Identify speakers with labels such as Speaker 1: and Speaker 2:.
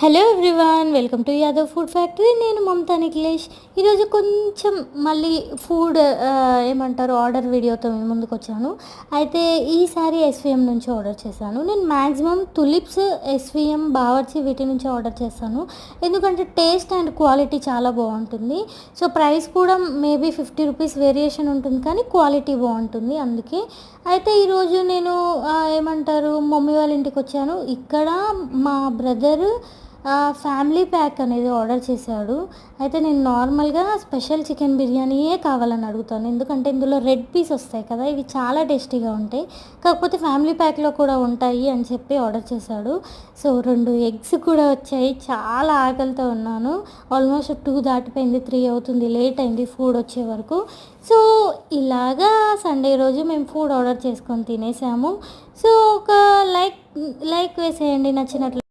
Speaker 1: Hello everyone, welcome to Yadav food factory. నేను మమతా నిఖిలేష్. ఈరోజు కొంచెం మళ్ళీ ఫుడ్ ఏమంటారు ఆర్డర్ వీడియోతో మీ ముందుకు వచ్చాను. అయితే ఈసారి ఎస్విఎం నుంచి ఆర్డర్ చేశాను. నేను మ్యాక్సిమం తులిప్స్, ఎస్విఎం, బావర్చి వీటి నుంచి ఆర్డర్ చేస్తాను. ఎందుకంటే టేస్ట్ అండ్ క్వాలిటీ చాలా బాగుంటుంది. సో ప్రైస్ కూడా మేబీ 50 రూపీస్ వేరియేషన్ ఉంటుంది, కానీ క్వాలిటీ బాగుంటుంది అందుకే. అయితే ఈరోజు నేను ఏమంటారు మమ్మీ వాళ్ళ ఇంటికి వచ్చాను. ఇక్కడ మా బ్రదరు ఫ్యామిలీ ప్యాక్ అనేది ఆర్డర్ చేశాడు. అయితే నేను నార్మల్గా స్పెషల్ చికెన్ బిర్యానీయే కావాలని అడుగుతాను, ఎందుకంటే ఇందులో రెడ్ పీస్ వస్తాయి కదా, ఇవి చాలా టేస్టీగా ఉంటాయి. కాకపోతే ఫ్యామిలీ ప్యాక్లో కూడా ఉంటాయి అని చెప్పి ఆర్డర్ చేశాడు. సో 2 ఎగ్స్ కూడా వచ్చాయి. చాలా ఆకలితో ఉన్నాను. ఆల్మోస్ట్ 2 దాటిపోయింది, 3 అవుతుంది, లేట్ అయింది ఫుడ్ వచ్చే వరకు. సో ఇలాగా సండే రోజు మేము ఫుడ్ ఆర్డర్ చేసుకొని తినేసాము. సో ఒక లైక్ వేసేయండి నచ్చినట్లు.